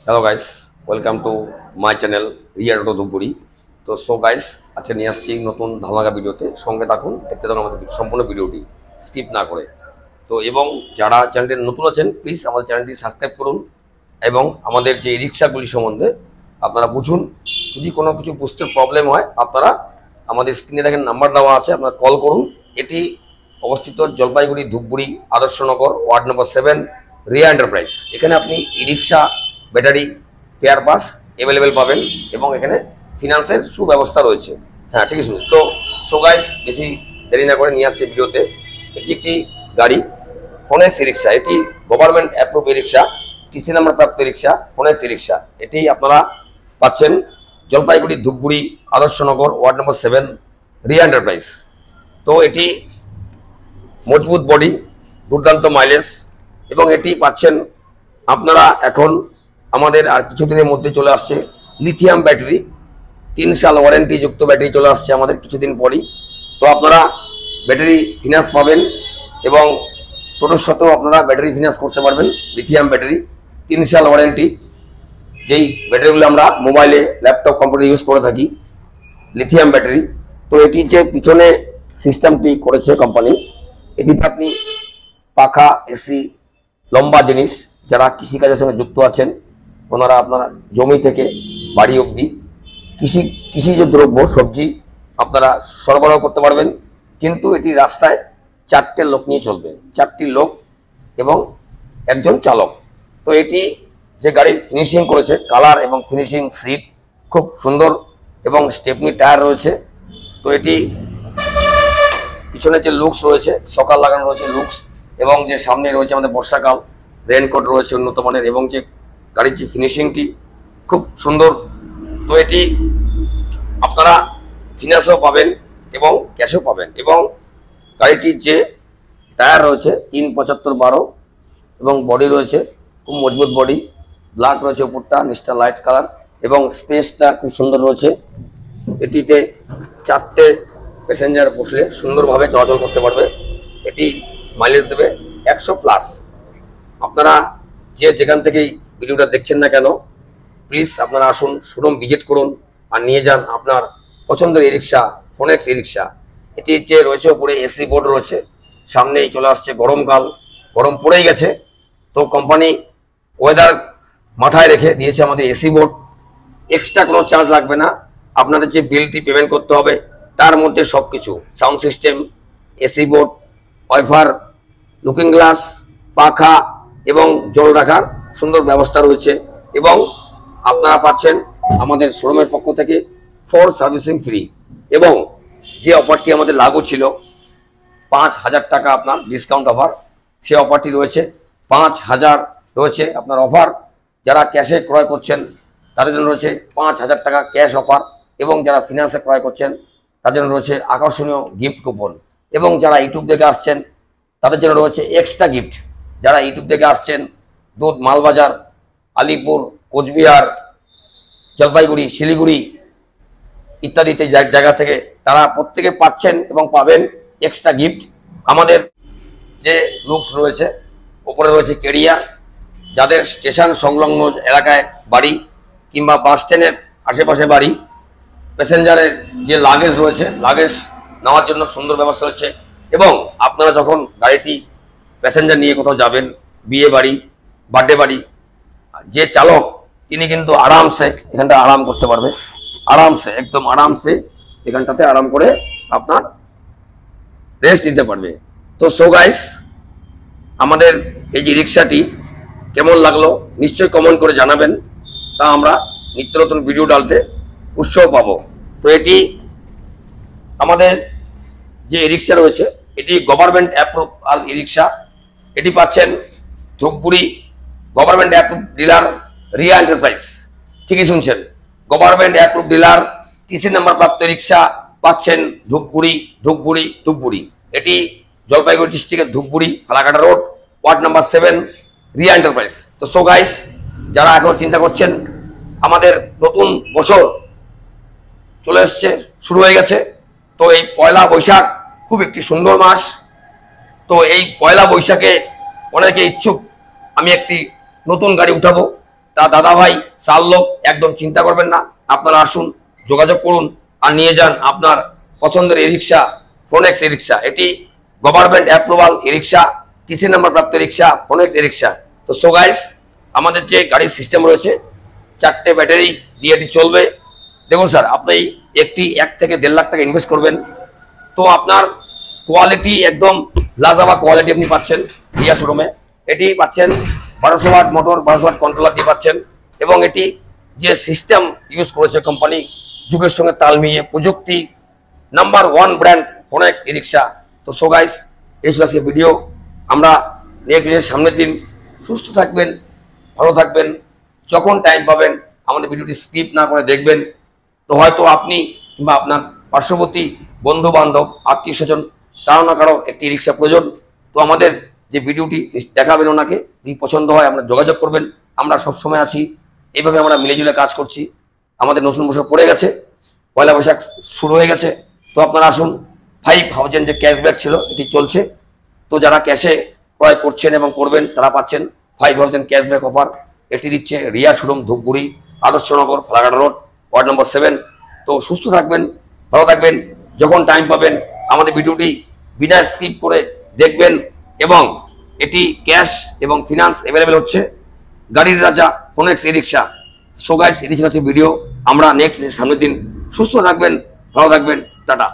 Hello guys, welcome to my channel rear auto Dhupguri. তো guys, আজকে নিয়ে আসছি নতুন ধামাকা ভিডিওতে। সঙ্গে থাকুন, দেখতে থাকুন আমাদের সম্পূর্ণ ভিডিওটি স্কিপ না করে। তো এবং যারা চ্যানেলটি নতুন আছেন, প্লিজ আমাদের চ্যানেলটি সাবস্ক্রাইব করুন এবং আমাদের যে রিক্সাগুলি সম্বন্ধে আপনারা বুঝুন। যদি কোনো কিছু বুঝতে প্রবলেম হয়, আপনারা আমাদের স্ক্রিনে দেখেন নাম্বার দেওয়া আছে, আপনারা কল করুন। এটি অবস্থিত Jalpaiguri Dhupguri Adarsh Nagar, ward number 7, Riya enterprise. এখানে আপনি ই রিক্সা, ব্যাটারি, ফেয়ার পাস অ্যাভেলেবেল পাবেন এবং এখানে ফিনান্সের সুব্যবস্থা রয়েছে। হ্যাঁ, ঠিক আছে। তো গাইস, বেশি দেরি না করে নিয়ে আসছে ভিডিওতে। এটি একটি গাড়ি, ফোনেক্স ই রিক্সা। এটি গভর্নমেন্ট অ্যাপ্রুভ ই রিক্সা, টিসি নাম্বার প্রাপ্ত রিক্সা, ফোনেক্স ই রিক্সা। এটি আপনারা পাচ্ছেন Jalpaiguri Dhupguri Adarsh Nagar, ward number 7, Riya enterprise. তো এটি মজবুত বডি, দুর্দান্ত মাইলেজ এবং এটি পাচ্ছেন আপনারা এখন আমাদের আর কিছুদিনের মধ্যে চলে আসছে লিথিয়াম ব্যাটারি, 3 সাল ওয়ারেন্টি যুক্ত ব্যাটারি চলে আসছে আমাদের কিছুদিন পরই। তো আপনারা ব্যাটারি ফিনান্স পাবেন এবং টোটোর সাথেও আপনারা ব্যাটারি ফিনান্স করতে পারবেন। লিথিয়াম ব্যাটারি, 3 সাল ওয়ারেন্টি, যেই ব্যাটারিগুলো আমরা মোবাইলে, ল্যাপটপ, কম্পিউটার ইউজ করে থাকি, লিথিয়াম ব্যাটারি। তো এটি যে পিছনে সিস্টেমটি করেছে কোম্পানি, এটিতে আপনি পাখা, এসি, লম্বা জিনিস, যারা কৃষিকাজের সঙ্গে যুক্ত আছেন ওনারা আপনারা জমি থেকে বাড়ি অবধি কৃষিজ দ্রব্য, সবজি আপনারা সরবরাহ করতে পারবেন। কিন্তু এটি রাস্তায় 4টে লোক নিয়ে চলবে, 4টি লোক এবং একজন চালক। তো এটি যে গাড়ি ফিনিশিং করেছে, কালার এবং ফিনিশিং সিট খুব সুন্দর এবং স্টেপনি টায়ার রয়েছে। তো এটি পিছনে যে লুকস রয়েছে, সকাল লাগানো রয়েছে লুকস, এবং যে সামনে রয়েছে আমাদের বর্ষাকাল রেনকোট রয়েছে উন্নত মানের, এবং যে গাড়ির যে ফিনিশিংটি খুব সুন্দর। তো এটি আপনারা ফিনান্সও পাবেন এবং ক্যাশও পাবেন। এবং গাড়িটির যে টায়ার রয়েছে 375/12 এবং বডি রয়েছে খুব মজবুত বডি, ব্ল্যাক রয়েছে উপরটা, নিচটা লাইট কালার এবং স্পেসটা খুব সুন্দর রয়েছে। এটিতে 4টে প্যাসেঞ্জার বসলে সুন্দরভাবে চলাচল করতে পারবে। এটি মাইলেজ দেবে 100+। আপনারা যে যেখান থেকেই ভিডিওটা দেখছেন না কেন, প্লিজ আপনারা আসুন, শোরুম ভিজিট করুন আর নিয়ে যান আপনার পছন্দের ই রিক্সা, ফোনেক্স ই রিক্সা। এটির যে রয়েছে উপরে এসি বোর্ড রয়েছে, সামনেই চলে আসছে গরমকাল, গরম পড়েই গেছে। তো কোম্পানি ওয়েদার মাথায় রেখে দিয়েছে আমাদের এসি বোর্ড। এক্সট্রা কোনো চার্জ লাগবে না, আপনাদের যে বিলটি পেমেন্ট করতে হবে তার মধ্যে সব কিছু, sound system, AC board, wiper, looking glass, পাখা এবং জল রাখার সুন্দর ব্যবস্থা রয়েছে। এবং আপনারা পাচ্ছেন আমাদের শোরুমের পক্ষ থেকে 4 সার্ভিসিং ফ্রি। এবং যে অফারটি আমাদের লাগু ছিল 5,000 টাকা আপনার ডিসকাউন্ট অফার, সে অফারটি রয়েছে 5,000 রয়েছে আপনার অফার। যারা ক্যাশে ক্রয় করছেন তাদের জন্য রয়েছে 5,000 টাকা ক্যাশ অফার, এবং যারা ফিনান্সে ক্রয় করছেন তাদের জন্য রয়েছে আকর্ষণীয় গিফট কুপন। এবং যারা ইউটিউব থেকে আসছেন তাদের জন্য রয়েছে এক্সট্রা গিফট। যারা ইউটিউব থেকে আসছেন দুধ, মালবাজার, আলিপুর, কোচবিহার, জলপাইগুড়ি, শিলিগুড়ি ইত্যাদিতে জায়গা থেকে তারা প্রত্যেকে পাচ্ছেন এবং পাবেন এক্সট্রা গিফট। আমাদের যে লুকস রয়েছে, উপরে রয়েছে কেরিয়া, যাদের স্টেশন সংলগ্ন এলাকায় বাড়ি কিংবা বাস স্ট্যান্ডের আশেপাশে বাড়ি, প্যাসেঞ্জারের যে লাগেজ রয়েছে, লাগেজ নেওয়ার জন্য সুন্দর ব্যবস্থা রয়েছে। এবং আপনারা যখন গাড়িটি প্যাসেঞ্জার নিয়ে কোথাও যাবেন, বিয়ে বাড়ি, বার্থডে বাড়ি, যে চালক তিনি কিন্তু আরামসে এখানটা আরাম করতে পারবে, আরামসে, একদম আরামসে এখানটাতে আরাম করে আপনার রেস্ট নিতে পারবে। তো গাইস, আমাদের এই যে রিক্সাটি কেমন লাগলো নিশ্চয়ই কমেন্ট করে জানাবেন, তা আমরা নিত্য নতুন ভিডিও ডালতে উৎসাহ পাবো। তো এটি আমাদের যে ই রিক্সা রয়েছে, এটি গভর্নমেন্ট অ্যাপ্রুভ ই রিক্সা। এটি পাচ্ছেন Dhupguri government approve dealer Riya enterprise. ঠিকই শুনছেন, government approve dealer, TC number প্রাপ্ত রিক্সা পাচ্ছেন ধূপগুড়ি, ধূপগুড়ি, ধূপগুড়ি। এটি জলপাইগুড়ি ডিস্ট্রিক্টের Dhupguri, Falakata road, ward number 7, Riya enterprise. তো গাইস, যারা এখন চিন্তা করছেন, আমাদের নতুন বছর চলে এসছে, শুরু হয়ে গেছে। তো এই পয়লা বৈশাখ খুব একটি সুন্দর মাস। তো এই পয়লা বৈশাখে অনেকে ইচ্ছুক আমি একটি নতুন গাড়ি উঠাবো, তা দাদা ভাই 4 লোক একদম চিন্তা করবেন না, আপনারা আসুন, যোগাযোগ করুন আর নিয়ে যান আপনার পছন্দের ই রিক্সা, ফোনেক্স ই রিক্সা। এটি গভর্নমেন্ট অ্যাপ্রুভাল ই রিক্সা, টিসি নাম্বার প্রাপ্ত রিক্সা, ফোনেক্স ই রিক্সা। তো সো গাইস, আমাদের যে গাড়ির সিস্টেম রয়েছে, 4টে ব্যাটারি দিয়ে এটি চলবে। দেখুন স্যার, আপনি একটি 1 থেকে 1.5 লাখ টাকা ইনভেস্ট করবেন, তো আপনার কোয়ালিটি একদম লাজাবা কোয়ালিটি আপনি পাচ্ছেন রিয়া শোরুমে। এটি পাচ্ছেন 1200 ওয়াট মোটর, 1200 ওয়াট কন্ট্রোলার দিয়ে পাচ্ছেন, এবং এটি যে সিস্টেম ইউজ করেছে কোম্পানি, যুগের সঙ্গে তাল মিলিয়ে প্রযুক্তি নাম্বার 1 ব্র্যান্ড ফোনেক্স ই রিক্সা। তো সো গাইস, এই ছিল আজকে ভিডিও। আমরা নেক্সট সামনের দিন সুস্থ থাকবেন, ভালো থাকবেন, যখন টাইম পাবেন আমাদের ভিডিওটি স্কিপ না করে দেখবেন। তো হয়তো আপনি কিংবা আপনার পার্শ্ববর্তী বন্ধু বান্ধব আত্মীয় স্বজন কারো না কারো একটি রিক্সা প্রয়োজন, তো আমাদের যে ভিডিওটি দেখাবেন ওনাকে, যদি পছন্দ হয় আমরা যোগাযোগ করবেন। আমরা সবসময় আসি, এইভাবে আমরা মিলেজুলে কাজ করছি। আমাদের নতুন বছর পড়ে গেছে, পয়লা বৈশাখ শুরু হয়ে গেছে, তো আপনারা আসুন। 5000 যে ক্যাশব্যাক ছিল এটি চলছে, তো যারা ক্যাশে ক্রয় করছেন এবং করবেন তারা পাচ্ছেন 5000 ক্যাশব্যাক অফার। এটি দিচ্ছে Riya showroom, Dhupguri, Adarsh Nagar, Falakata road, ward number 7। তো সুস্থ থাকবেন, ভালো থাকবেন, যখন টাইম পাবেন আমাদের ভিডিওটি বিনা স্কিপ করে দেখবেন। এবং এটি ক্যাশ এবং ফিনান্স অ্যাভেলেবেল হচ্ছে। গাড়ির রাজা ফোনেক্স ই রিক্সা। সো গাইস, এটি ছিল ভিডিও। আমরা নেক্সট সামনের দিন সুস্থ থাকবেন, ভালো থাকবেন, টাটা।